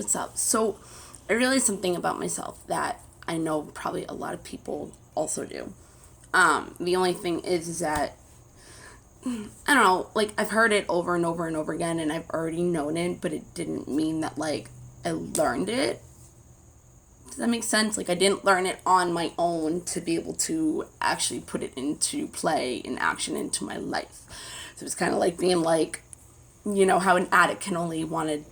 what's up. So I realized something about myself that I know probably a lot of people also do. The only thing is that I don't know, like I've heard it over and over and over again and I've already known it, but it didn't mean that like I learned it. Does that make sense? Like I didn't learn it on my own to be able to actually put it into play in action into my life. So it's kind of like being like, you know, how an addict can only want to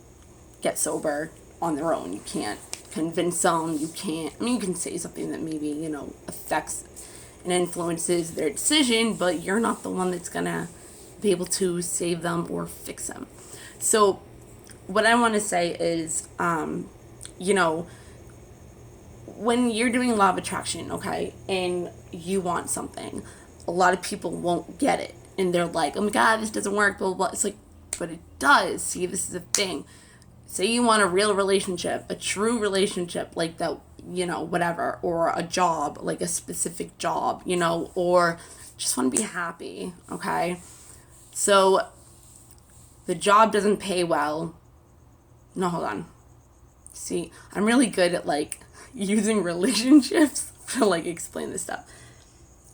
get sober on their own. You can't convince them. You can't, I mean, you can say something that maybe, you know, affects and influences their decision, but you're not the one that's going to be able to save them or fix them. So what I want to say is, you know, when you're doing law of attraction, okay, and you want something, a lot of people won't get it. And they're like, oh my God, this doesn't work, blah, blah, blah. It's like, but it does. See, this is a thing. Say you want a real relationship, a true relationship, like that, you know, whatever, or a job, like a specific job, you know, or just want to be happy, okay? So the job doesn't pay well. No, hold on. See, I'm really good at like using relationships to like explain this stuff.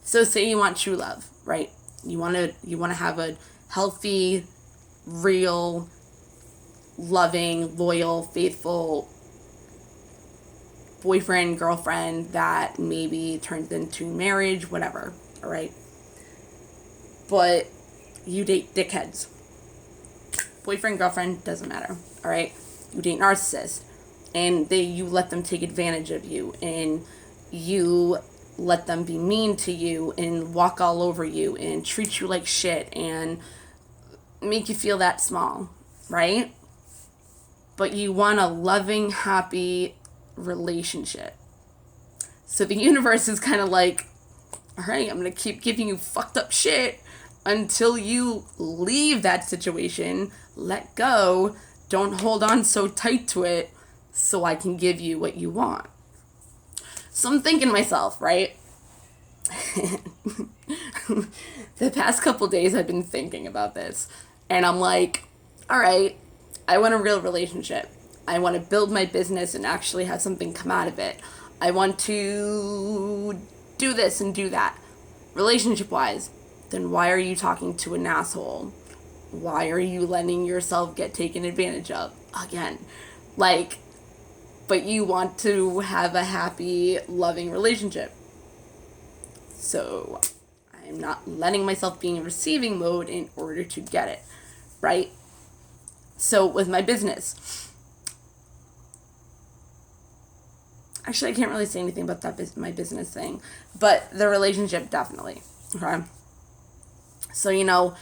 So say you want true love, right? You want to have a healthy, real, loving, loyal, faithful boyfriend, girlfriend that maybe turns into marriage, whatever, all right? But you date dickheads. Boyfriend, girlfriend, doesn't matter, all right? You date narcissists, and you let them take advantage of you, and you let them be mean to you and walk all over you and treat you like shit and make you feel that small, right? But you want a loving, happy relationship. So the universe is kind of like, all right, I'm going to keep giving you fucked up shit until you leave that situation, let go, don't hold on so tight to it so I can give you what you want. So I'm thinking to myself, right? The past couple days I've been thinking about this. And I'm like, all right, I want a real relationship. I want to build my business and actually have something come out of it. I want to do this and do that. Relationship-wise, then why are you talking to an asshole? Why are you letting yourself get taken advantage of? Again, like, but you want to have a happy, loving relationship. So I'm not letting myself be in receiving mode in order to get it, right? So with my business, actually I can't really say anything about that my business thing, but the relationship definitely, okay? So, you know,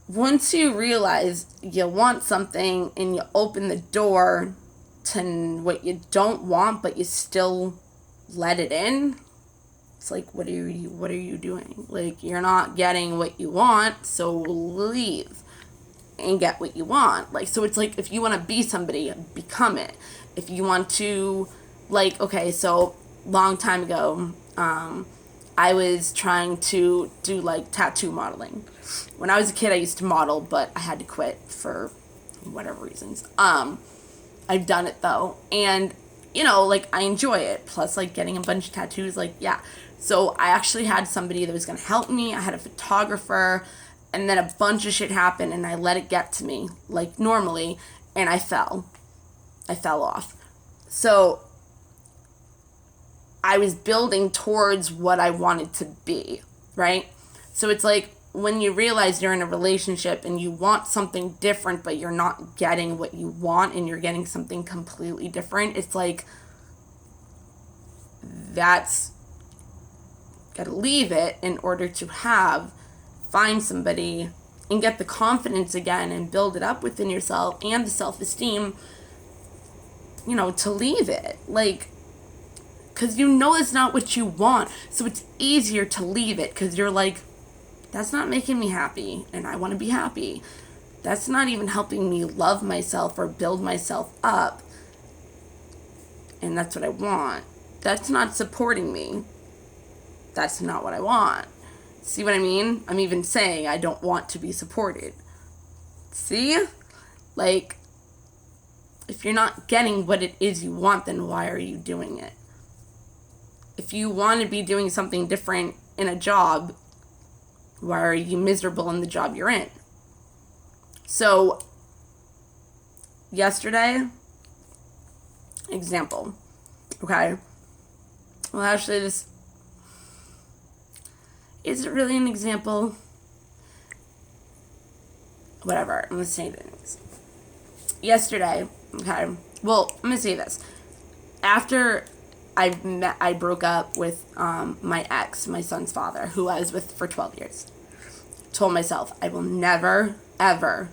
once you realize you want something and you open the door to what you don't want, but you still let it in, it's like, what are you doing? Like, you're not getting what you want, so leave and get what you want. Like, so it's like, if you want to be somebody, become it. If you want to, like, okay, so long time ago, I was trying to do like tattoo modeling. When I was a kid, I used to model, but I had to quit for whatever reasons. I've done it though, and you know, like, I enjoy it. Plus, like, getting a bunch of tattoos, like, yeah. So I actually had somebody that was gonna help me. I had a photographer, and then a bunch of shit happened, and I let it get to me, like normally, and I fell off. So I was building towards what I wanted to be, right? So it's like, when you realize you're in a relationship and you want something different, but you're not getting what you want and you're getting something completely different, it's like, that's, gotta leave it in order to find somebody and get the confidence again and build it up within yourself and the self-esteem, you know, to leave it. Like, because you know it's not what you want. So it's easier to leave it because you're like, that's not making me happy and I want to be happy. That's not even helping me love myself or build myself up. And that's what I want. That's not supporting me. That's not what I want. See what I mean? I'm even saying I don't want to be supported. See? Like, If you're not getting what it is you want, then why are you doing it? If you want to be doing something different in a job, why are you miserable in the job you're in? So, yesterday, example, okay? Well, actually, this is it really an example? Whatever, I'm gonna say things. Yesterday, okay, well, I'm gonna say this. After I broke up with my ex, my son's father, who I was with for 12 years. Told myself, I will never, ever,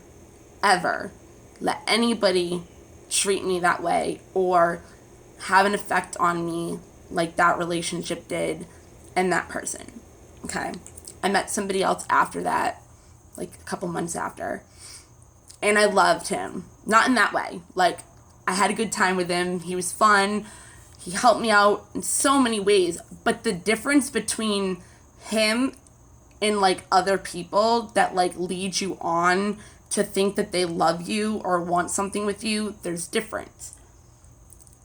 ever let anybody treat me that way or have an effect on me like that relationship did and that person. Okay? I met somebody else after that, like a couple months after, and I loved him. Not in that way. Like, I had a good time with him. He was fun. He helped me out in so many ways. But the difference between him and, like, other people that, like, lead you on to think that they love you or want something with you, there's difference.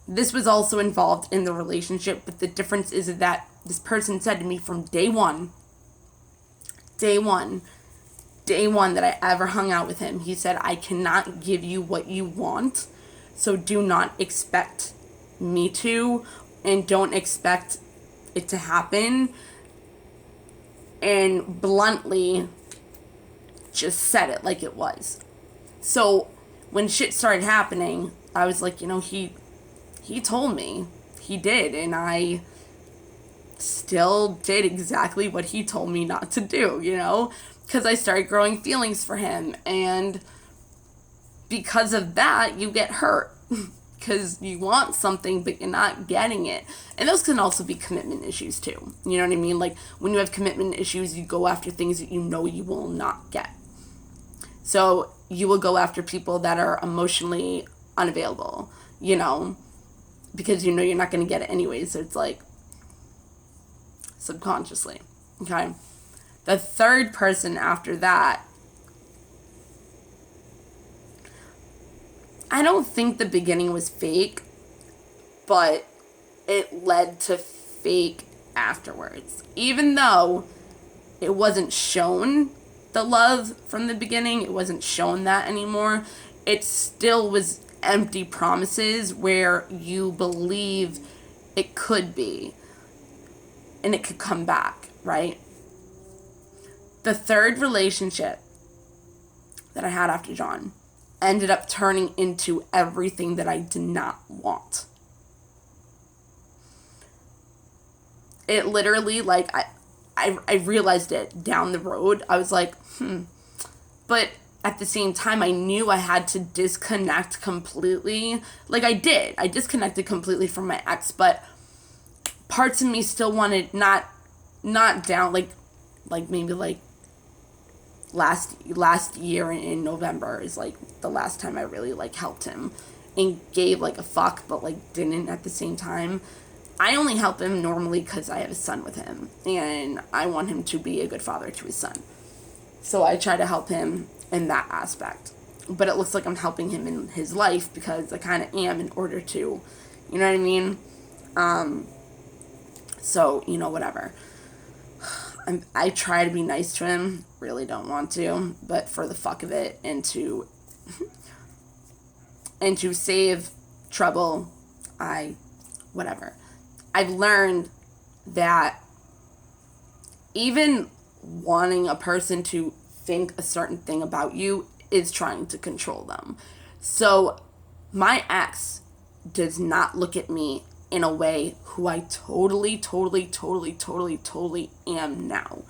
This was also involved in the relationship, but the difference is that this person said to me from day one that I ever hung out with him, he said, I cannot give you what you want, so do not expect me to, and don't expect it to happen. And bluntly just said it like it was. So when shit started happening, I was like, he told me. He did, and I still did exactly what he told me not to do, because I started growing feelings for him, and because of that, you get hurt. Because you want something, but you're not getting it. And those can also be commitment issues, too. You know what I mean? Like, when you have commitment issues, you go after things that you know you will not get. So, you will go after people that are emotionally unavailable, because you know you're not going to get it anyway. So, it's like, subconsciously. Okay? The third person after that, I don't think the beginning was fake, but it led to fake afterwards. Even though it wasn't shown the love from the beginning, it wasn't shown that anymore, it still was empty promises where you believe it could be and it could come back, right? The third relationship that I had after John ended up turning into everything that I did not want. It literally, like, I realized it down the road. I was like, But at the same time, I knew I had to disconnect completely. Like, I did. I disconnected completely from my ex, but parts of me still wanted, not down, like maybe, like, last year in November is, like, the last time I really, like, helped him and gave, like, a fuck, but, like, didn't at the same time. I only help him normally because I have a son with him, and I want him to be a good father to his son. So I try to help him in that aspect. But it looks like I'm helping him in his life because I kind of am in order to, you know what I mean? So, whatever. I try to be nice to him, really don't want to, but for the fuck of it, and to save trouble, whatever. I've learned that even wanting a person to think a certain thing about you is trying to control them. So my ex does not look at me in a way who I totally am now.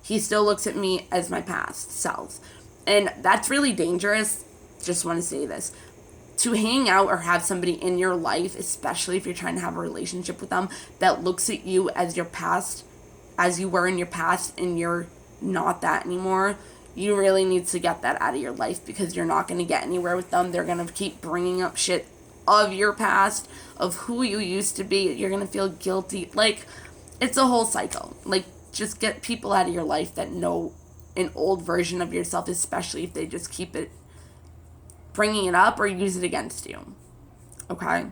He still looks at me as my past self. And that's really dangerous. Just want to say this. To hang out or have somebody in your life, especially if you're trying to have a relationship with them, that looks at you as your past, as you were in your past, and you're not that anymore, you really need to get that out of your life, because you're not going to get anywhere with them. They're going to keep bringing up shit of your past, of who you used to be. You're going to feel guilty. Like, it's a whole cycle. Like, just get people out of your life that know an old version of yourself, especially if they just keep it, bringing it up or use it against you. okay?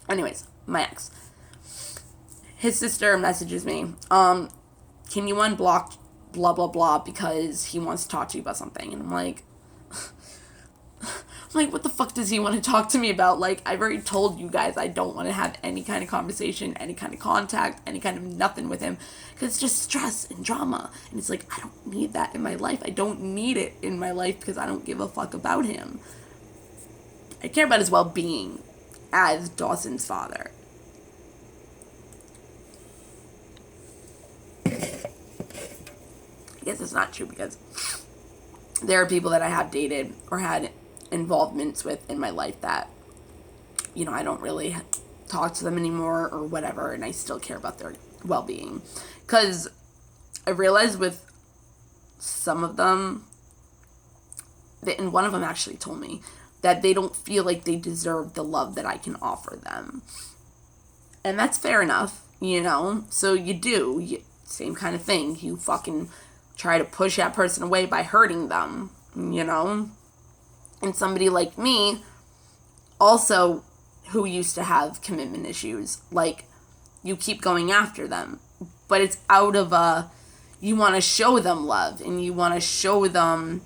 Anyways, my ex. His sister messages me, can you unblock blah, blah, blah, because he wants to talk to you about something? And I'm like, what the fuck does he want to talk to me about? Like, I've already told you guys I don't want to have any kind of conversation, any kind of contact, any kind of nothing with him, because it's just stress and drama. And it's like, I don't need that in my life. I don't need it in my life because I don't give a fuck about him. I care about his well-being as Dawson's father. I guess it's not true, because there are people that I have dated or had involvements with in my life that, you know, I don't really talk to them anymore or whatever, and I still care about their well-being. Because I realized with some of them, and one of them actually told me, that they don't feel like they deserve the love that I can offer them. And that's fair enough, you know? So you do, same kind of thing. You fucking try to push that person away by hurting them, you know? And somebody like me, also, who used to have commitment issues, like, you keep going after them. But it's out of you want to show them love, and you want to show them,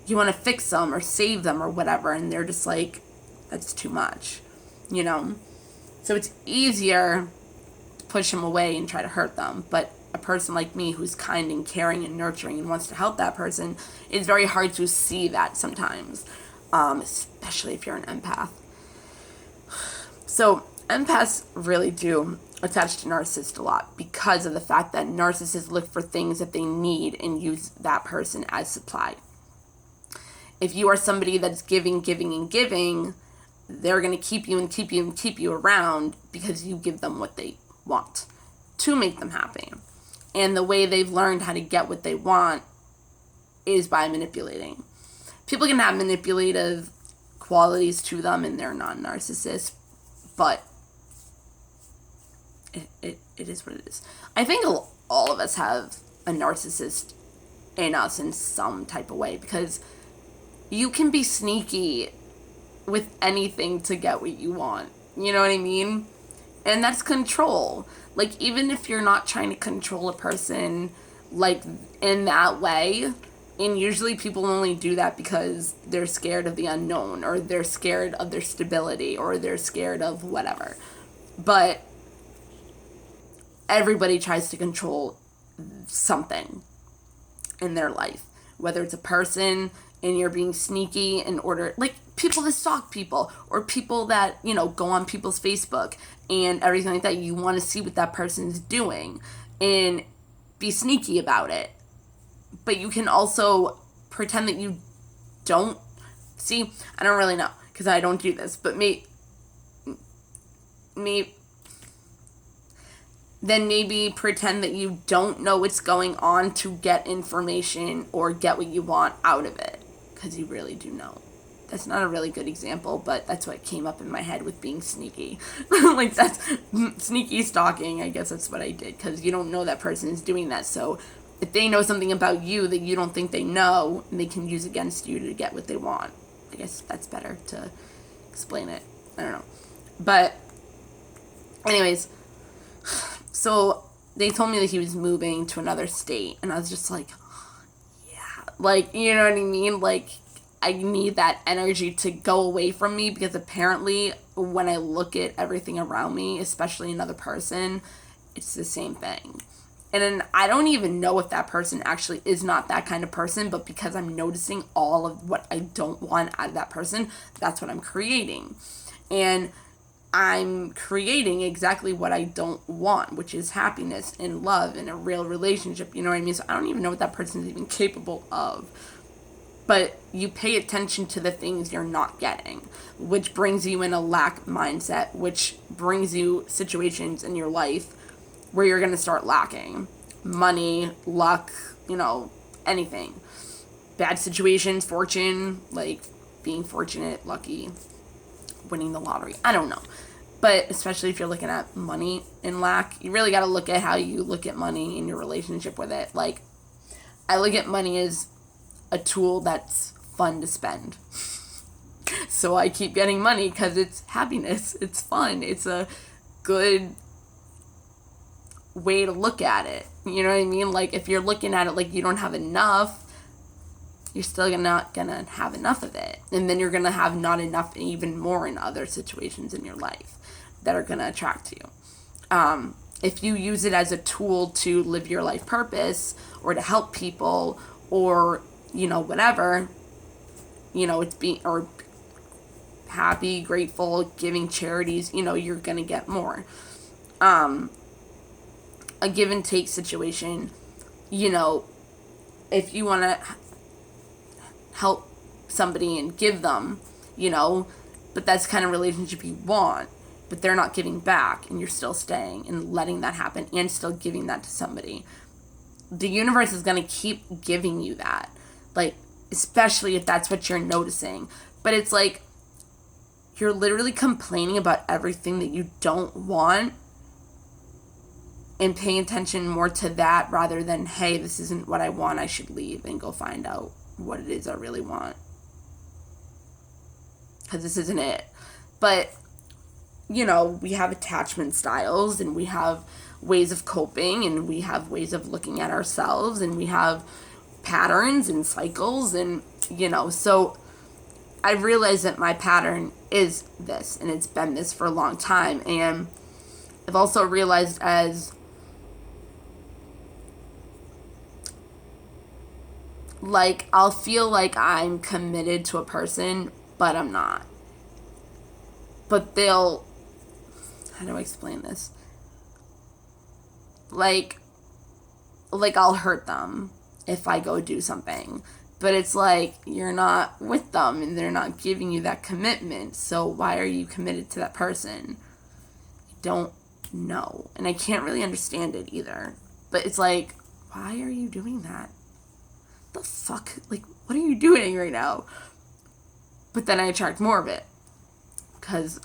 you want to fix them or save them or whatever, and they're just like, that's too much, you know? So it's easier to push them away and try to hurt them. But a person like me who's kind and caring and nurturing and wants to help that person, it's very hard to see that sometimes, especially if you're an empath. So empaths really do attach to narcissists a lot because of the fact that narcissists look for things that they need and use that person as supply. If you are somebody that's giving, and giving, they're going to keep you and keep you and keep you around because you give them what they want to make them happy. And the way they've learned how to get what they want is by manipulating. People can have manipulative qualities to them and they're not narcissists, but it is what it is. I think all of us have a narcissist in us in some type of way, because you can be sneaky with anything to get what you want. You know what I mean? And that's control. Like, even if you're not trying to control a person, like, in that way, and usually people only do that because they're scared of the unknown, or they're scared of their stability, or they're scared of whatever. But everybody tries to control something in their life. Whether it's a person, and you're being sneaky in order, like, people that stalk people, or people that, you know, go on people's Facebook and everything like that. You want to see what that person's doing and be sneaky about it. But you can also pretend that you don't see. I don't really know, because I don't do this, but maybe pretend that you don't know what's going on to get information or get what you want out of it, because you really do know. That's not a really good example, but that's what came up in my head with being sneaky. Like, that's sneaky stalking. I guess that's what I did, because you don't know that person is doing that. So if they know something about you that you don't think they know, they can use against you to get what they want. I guess that's better to explain it. I don't know. But anyways, so they told me that he was moving to another state, and I was just like, yeah, like, you know what I mean? Like, I need that energy to go away from me, because apparently when I look at everything around me, especially another person, it's the same thing. And then I don't even know if that person actually is not that kind of person, but because I'm noticing all of what I don't want out of that person, that's what I'm creating. And I'm creating exactly what I don't want, which is happiness and love and a real relationship, you know what I mean? So I don't even know what that person is even capable of. But you pay attention to the things you're not getting, which brings you in a lack mindset, which brings you situations in your life where you're going to start lacking money, luck, you know, anything. Bad situations, fortune, like being fortunate, lucky, winning the lottery. I don't know. But especially if you're looking at money and lack, you really got to look at how you look at money and your relationship with it. Like, I look at money as a tool that's fun to spend. So I keep getting money because it's happiness. It's fun. It's a good way to look at it. You know what I mean? Like, if you're looking at it like you don't have enough, you're still not gonna have enough of it. And then you're gonna have not enough even more in other situations in your life that are gonna attract you. If you use it as a tool to live your life purpose or to help people or, whatever, it's being, or happy, grateful, giving charities, you're gonna get more. A give and take situation, if you want to help somebody and give them, but that's the kind of relationship you want, but they're not giving back and you're still staying and letting that happen and still giving that to somebody. The universe is going to keep giving you that, like, especially if that's what you're noticing. But it's like, you're literally complaining about everything that you don't want and paying attention more to that rather than, hey, this isn't what I want, I should leave and go find out what it is I really want. Because this isn't it. But, we have attachment styles and we have ways of coping and we have ways of looking at ourselves and we have patterns and cycles and, so I realized that my pattern is this and it's been this for a long time. And I've also realized as like, I'll feel like I'm committed to a person, but I'm not. But how do I explain this? Like I'll hurt them if I go do something. But it's like, you're not with them and they're not giving you that commitment. So why are you committed to that person? You don't know. And I can't really understand it either. But it's like, why are you doing that? The fuck? Like, what are you doing right now? But then I attract more of it. Because,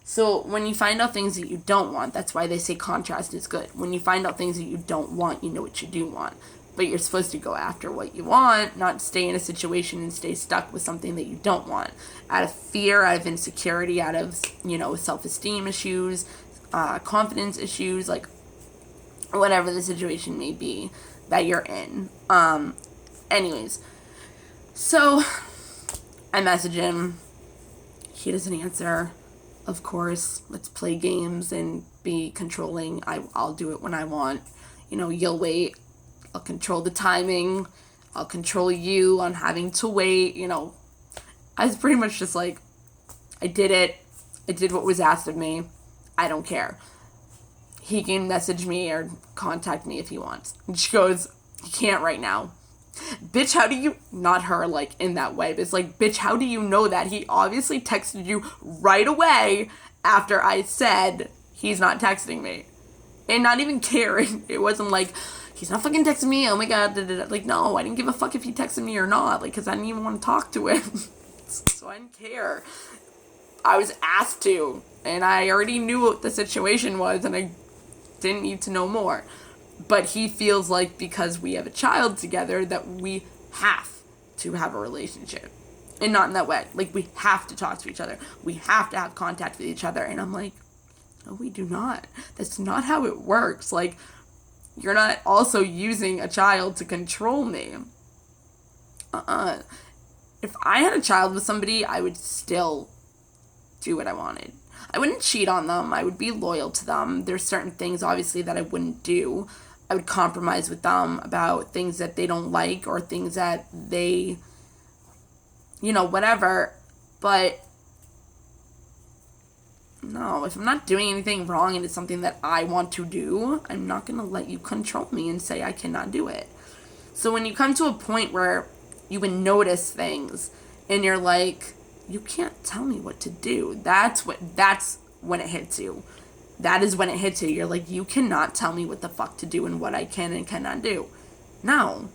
So when you find out things that you don't want, that's why they say contrast is good. When you find out things that you don't want, you know what you do want. But you're supposed to go after what you want, not stay in a situation and stay stuck with something that you don't want. Out of fear, out of insecurity, out of, self-esteem issues, confidence issues, like, whatever the situation may be that you're in. Anyways, so I message him. He doesn't answer. Of course, let's play games and be controlling. I'll do it when I want. You'll wait. I'll control the timing. I'll control you on having to wait. I was pretty much just like, I did it. I did what was asked of me. I don't care. He can message me or contact me if he wants. And she goes, he can't right now. Bitch, how do you, not her, like, in that way, but it's like, bitch, how do you know that? He obviously texted you right away after I said he's not texting me. And not even caring. It wasn't like, he's not fucking texting me, oh my god, like, no, I didn't give a fuck if he texted me or not, like, because I didn't even want to talk to him. So I didn't care. I was asked to, and I already knew what the situation was, and I didn't need to know more. But he feels like because we have a child together that we have to have a relationship. And not in that way. Like, we have to talk to each other. We have to have contact with each other. And I'm like, no, we do not. That's not how it works. Like, you're not also using a child to control me. If I had a child with somebody, I would still do what I wanted. I wouldn't cheat on them. I would be loyal to them. There's certain things, obviously, that I wouldn't do. I would compromise with them about things that they don't like or things that they, whatever. But no, if I'm not doing anything wrong and it's something that I want to do, I'm not going to let you control me and say I cannot do it. So when you come to a point where you would notice things and you're like, you can't tell me what to do. That's when it hits you. That is when it hits you. You're like, you cannot tell me what the fuck to do and what I can and cannot do. No.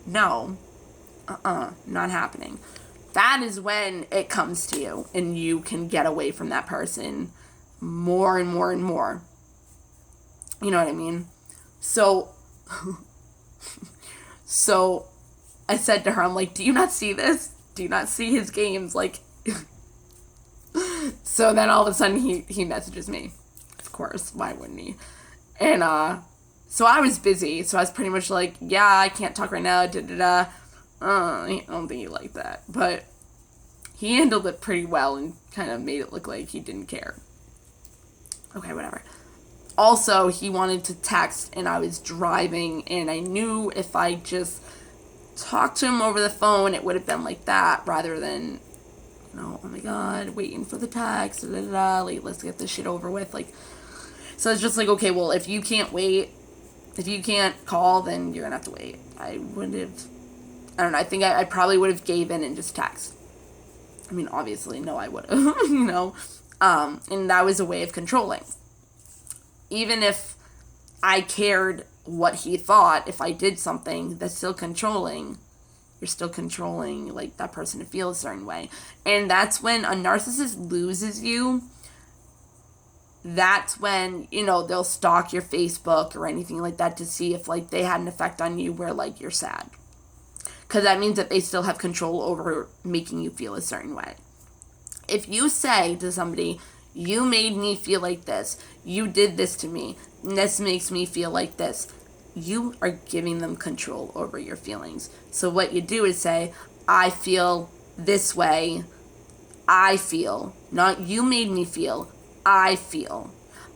Not happening. That is when it comes to you and you can get away from that person more and more and more. You know what I mean? So I said to her, I'm like, do you not see this? do not see his games, like. So then all of a sudden he messages me. Of course, why wouldn't he? And so I was busy, so I was pretty much like, yeah, I can't talk right now, da-da-da. I don't think he liked that, but he handled it pretty well and kind of made it look like he didn't care. Okay, whatever. Also, he wanted to text, and I was driving, and I knew if I just talked to him over the phone, it would have been like that, rather than, you know, oh my god, waiting for the text, da da da, like, let's get this shit over with, like. So it's just like, okay, well, if you can't wait, if you can't call, then you're gonna have to wait. I would have, I don't know, I think I probably would have gave in and just text. I mean, obviously, no, I would have, you know, and that was a way of controlling. Even if I cared what he thought, if I did something, that's still controlling. You're still controlling, like, that person to feel a certain way. And that's when a narcissist loses you. That's when, you know, they'll stalk your Facebook or anything like that to see if, like, they had an effect on you where, like, you're sad. Because that means that they still have control over making you feel a certain way. If you say to somebody, you made me feel like this, you did this to me, and this makes me feel like this, you are giving them control over your feelings. So what you do is say, I feel this way, I feel, not you made me feel, I feel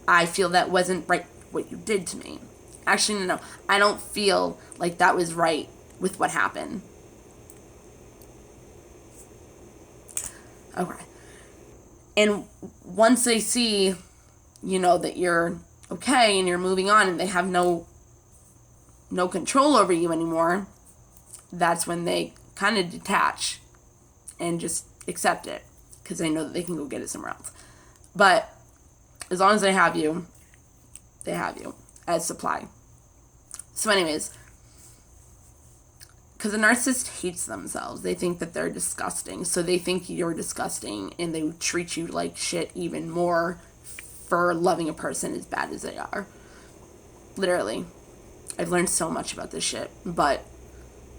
that wasn't right what you did to me. Actually, no, I don't feel like that was right with what happened. Okay. And once they see, you know, that you're okay and you're moving on and they have no control over you anymore, that's when they kind of detach and just accept it because they know that they can go get it somewhere else. But as long as they have you as supply. So anyways, because a narcissist hates themselves. They think that they're disgusting. So they think you're disgusting and they treat you like shit even more for loving a person as bad as they are. Literally. I've learned so much about this shit. But,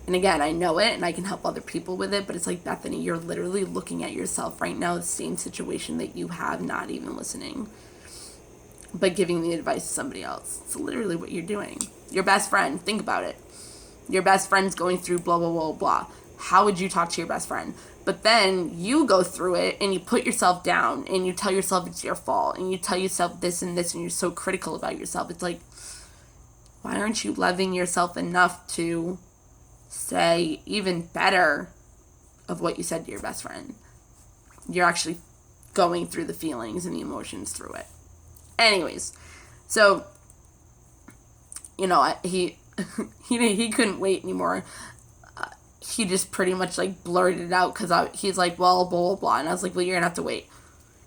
and again, I know it and I can help other people with it. But it's like, Bethany, you're literally looking at yourself right now, the same situation that you have, not even listening. But giving the advice to somebody else. It's literally what you're doing. Your best friend, think about it. Your best friend's going through blah, blah, blah, blah. How would you talk to your best friend? But then you go through it and you put yourself down and you tell yourself it's your fault and you tell yourself this and this and you're so critical about yourself. It's like, why aren't you loving yourself enough to say even better of what you said to your best friend? You're actually going through the feelings and the emotions through it. Anyways, so, you know, he couldn't wait anymore. He just pretty much, like, blurted it out because he's like, well, blah, blah, blah. And I was like, well, you're going to have to wait.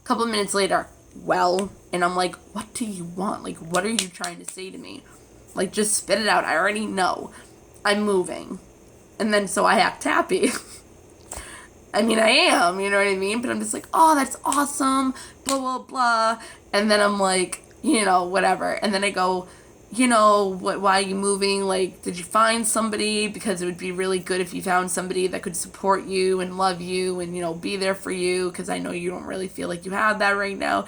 A couple of minutes later, well, and I'm like, what do you want? Like, what are you trying to say to me? Like, just spit it out. I already know. I'm moving. And then so I act happy. I mean, I am, you know what I mean? But I'm just like, oh, that's awesome, blah, blah, blah. And then I'm like, you know, whatever. And then I go, you know, why are you moving? Like, did you find somebody? Because it would be really good if you found somebody that could support you and love you and, you know, be there for you. Because I know you don't really feel like you have that right now.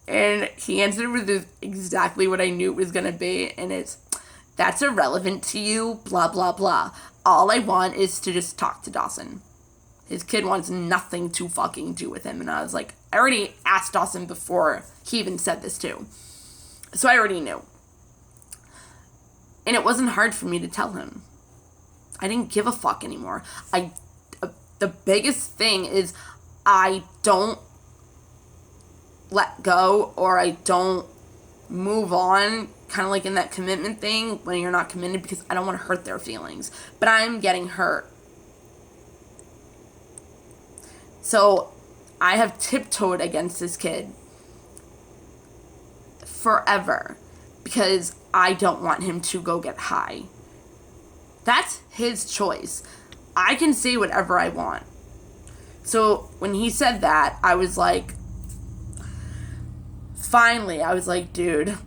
And he answered with exactly what I knew it was going to be. And it's, that's irrelevant to you, blah, blah, blah. All I want is to just talk to Dawson. His kid wants nothing to fucking do with him. And I was like, I already asked Dawson before he even said this too. So I already knew. And it wasn't hard for me to tell him. I didn't give a fuck anymore. The biggest thing is I don't let go or I don't move on, kind of like in that commitment thing when you're not committed, because I don't want to hurt their feelings. But I'm getting hurt. So I have tiptoed against this kid forever because I don't want him to go get high. That's his choice. I can say whatever I want. So when he said that, I was like, finally, I was like, dude,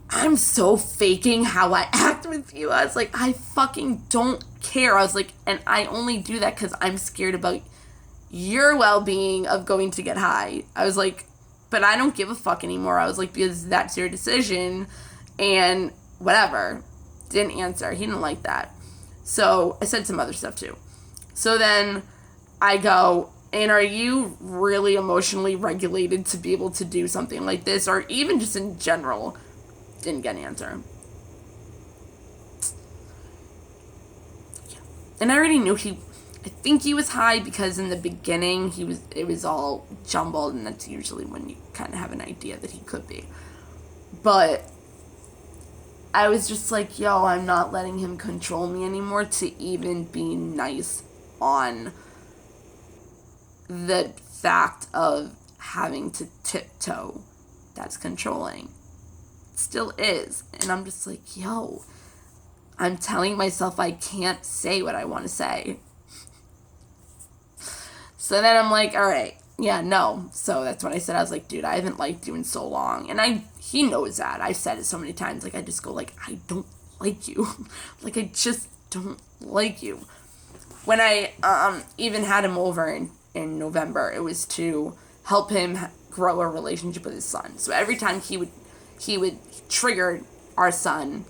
I'm so faking how I act with you. I was like, I fucking don't care. I was like, and I only do that because I'm scared about your well-being of going to get high. I was like, but I don't give a fuck anymore. I was like, because that's your decision and whatever. Didn't answer. He didn't like that. So I said some other stuff too. So then I go, and are you really emotionally regulated to be able to do something like this? Or even just in general? Didn't get an answer. Yeah. And I already knew I think he was high because in the beginning it was all jumbled, and that's usually when you kind of have an idea that he could be. But I was just like, yo, I'm not letting him control me anymore to even be nice on the fact of having to tiptoe. That's controlling. It still is. And I'm just like, yo, I'm telling myself I can't say what I want to say. So then I'm like, all right, yeah, no. So that's when I said, I was like, dude, I haven't liked you in so long. And he knows that. I've said it so many times. Like, I just go, like, I don't like you. Like, I just don't like you. When I even had him over in November, it was to help him grow a relationship with his son. So every time he would trigger our son,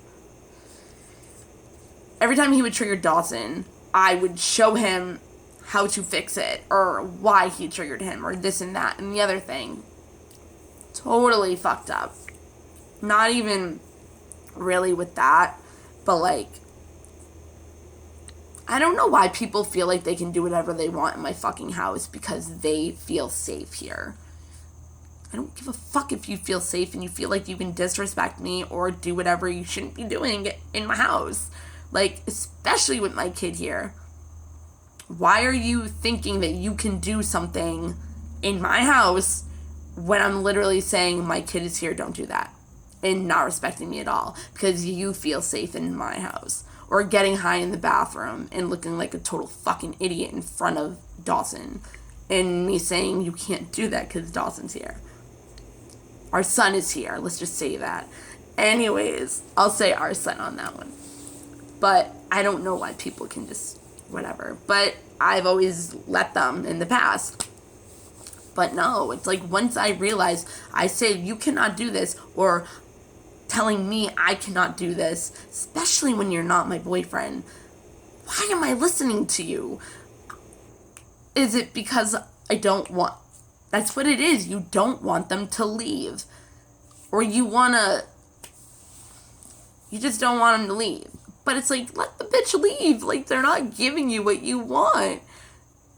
every time he would trigger Dawson, I would show him how to fix it, or why he triggered him, or this and that, and the other thing. Totally fucked up. Not even really with that, but like, I don't know why people feel like they can do whatever they want in my fucking house because they feel safe here. I don't give a fuck if you feel safe and you feel like you can disrespect me or do whatever you shouldn't be doing in my house. Like, especially with my kid here. Why are you thinking that you can do something in my house when I'm literally saying my kid is here, don't do that, and not respecting me at all because you feel safe in my house? Or getting high in the bathroom and looking like a total fucking idiot in front of Dawson and me saying you can't do that because Dawson's here. Our son is here, let's just say that. Anyways, I'll say our son on that one. But I don't know why people can just whatever. But I've always let them in the past. But no, it's like once I realize I say you cannot do this, or telling me I cannot do this, especially when you're not my boyfriend, why am I listening to you? Is it because I don't want... That's what it is. You don't want them to leave. Or you just don't want them to leave. But it's like, let the bitch leave. Like, they're not giving you what you want.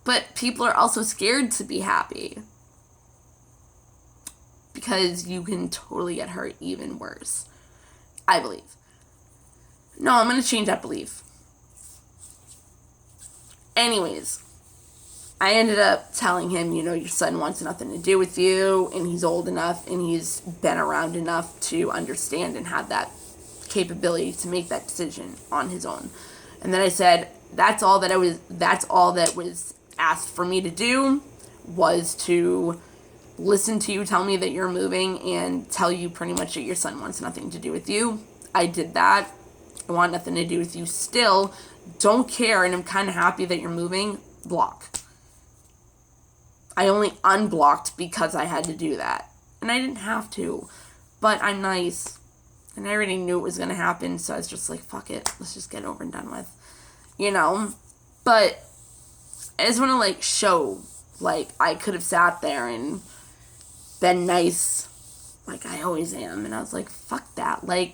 But people are also scared to be happy. Because you can totally get hurt even worse. I believe. No, I'm going to change that belief. Anyways, I ended up telling him, your son wants nothing to do with you, and he's old enough, and he's been around enough to understand and have that capability to make that decision on his own. And then I said, that's all that was asked for me to do, was to listen to you tell me that you're moving and tell you pretty much that your son wants nothing to do with you. I did that. I want nothing to do with you still. Don't care, and I'm kind of happy that you're moving. Block. I only unblocked because I had to do that. And I didn't have to. But I'm nice. And I already knew it was going to happen, so I was just like, fuck it. Let's just get over and done with. But I just want to, show, I could have sat there and been nice, like I always am. And I was like, fuck that. I'm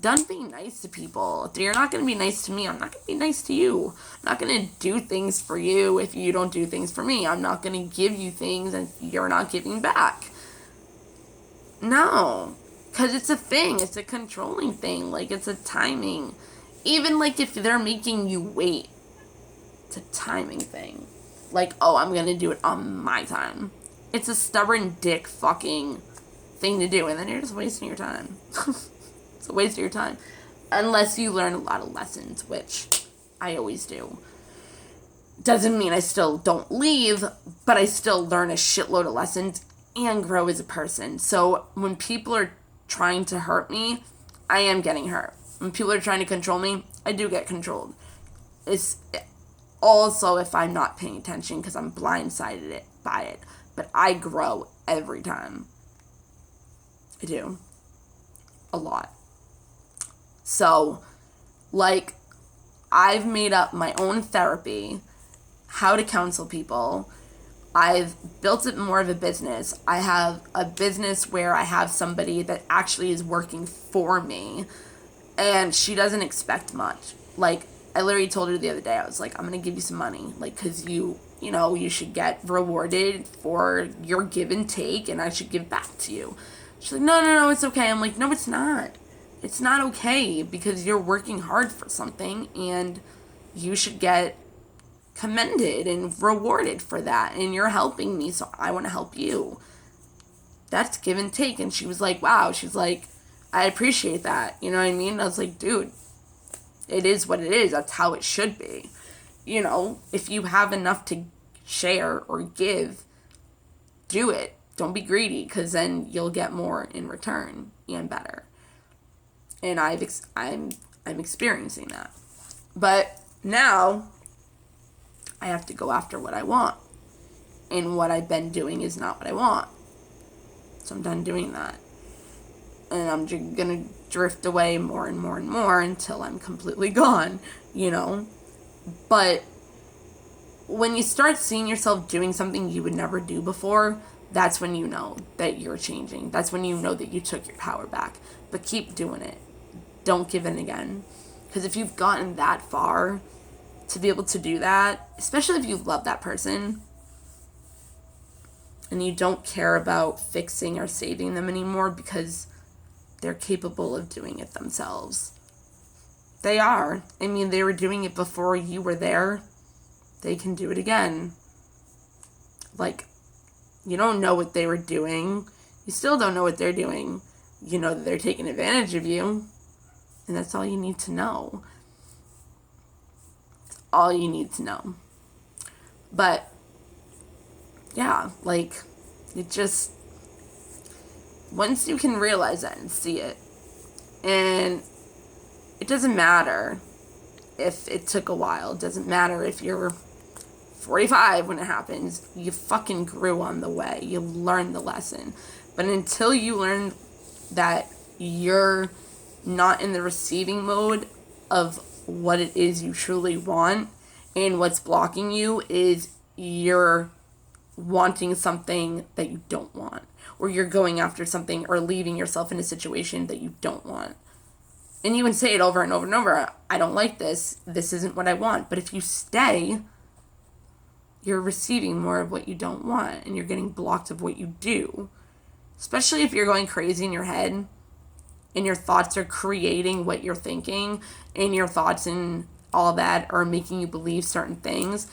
done being nice to people. If you're not going to be nice to me, I'm not going to be nice to you. I'm not going to do things for you if you don't do things for me. I'm not going to give you things and you're not giving back. No. Because it's a thing. It's a controlling thing. It's a timing. Even, if they're making you wait. It's a timing thing. I'm going to do it on my time. It's a stubborn dick fucking thing to do. And then you're just wasting your time. It's a waste of your time. Unless you learn a lot of lessons, which I always do. Doesn't mean I still don't leave, but I still learn a shitload of lessons and grow as a person. So when people are trying to hurt me, I am getting hurt. When people are trying to control me, I do get controlled. It's also if I'm not paying attention because I'm blindsided by it. But I grow every time. I do. A lot. So, like, I've made up my own therapy, how to counsel people. I've built it more of a business. I have a business where I have somebody that actually is working for me, and she doesn't expect much. Like, I literally told her the other day, I was like, I'm going to give you some money, like, because you should get rewarded for your give and take, and I should give back to you. She's like, no, it's okay. I'm like, no, it's not. It's not okay, because you're working hard for something, and you should get commended and rewarded for that, and you're helping me, so I want to help you. That's give and take. And she was like, wow. She's like, I appreciate that. You know what I mean? I was like, dude, it is what it is. That's how it should be. If you have enough to share or give, do it. Don't be greedy, because then you'll get more in return and better. And I'm experiencing that. But now I have to go after what I want. And what I've been doing is not what I want. So I'm done doing that. And I'm just going to drift away more and more and more until I'm completely gone, But when you start seeing yourself doing something you would never do before, that's when you know that you're changing. That's when you know that you took your power back. But keep doing it. Don't give in again. Because if you've gotten that far to be able to do that, especially if you love that person and you don't care about fixing or saving them anymore because they're capable of doing it themselves. They are. I mean, they were doing it before you were there. They can do it again. Like, you don't know what they were doing. You still don't know what they're doing. You know that they're taking advantage of you. And that's all you need to know. It's all you need to know. But, yeah, like, it just, once you can realize that and see it, and it doesn't matter if it took a while. It doesn't matter if you're 45 when it happens. You fucking grew on the way. You learned the lesson. But until you learn that you're not in the receiving mode of what it is you truly want, and what's blocking you is you're wanting something that you don't want, or you're going after something or leaving yourself in a situation that you don't want. And you can say it over and over and over, I don't like this, this isn't what I want. But if you stay, you're receiving more of what you don't want, and you're getting blocked of what you do. Especially if you're going crazy in your head, and your thoughts are creating what you're thinking, and your thoughts and all that are making you believe certain things.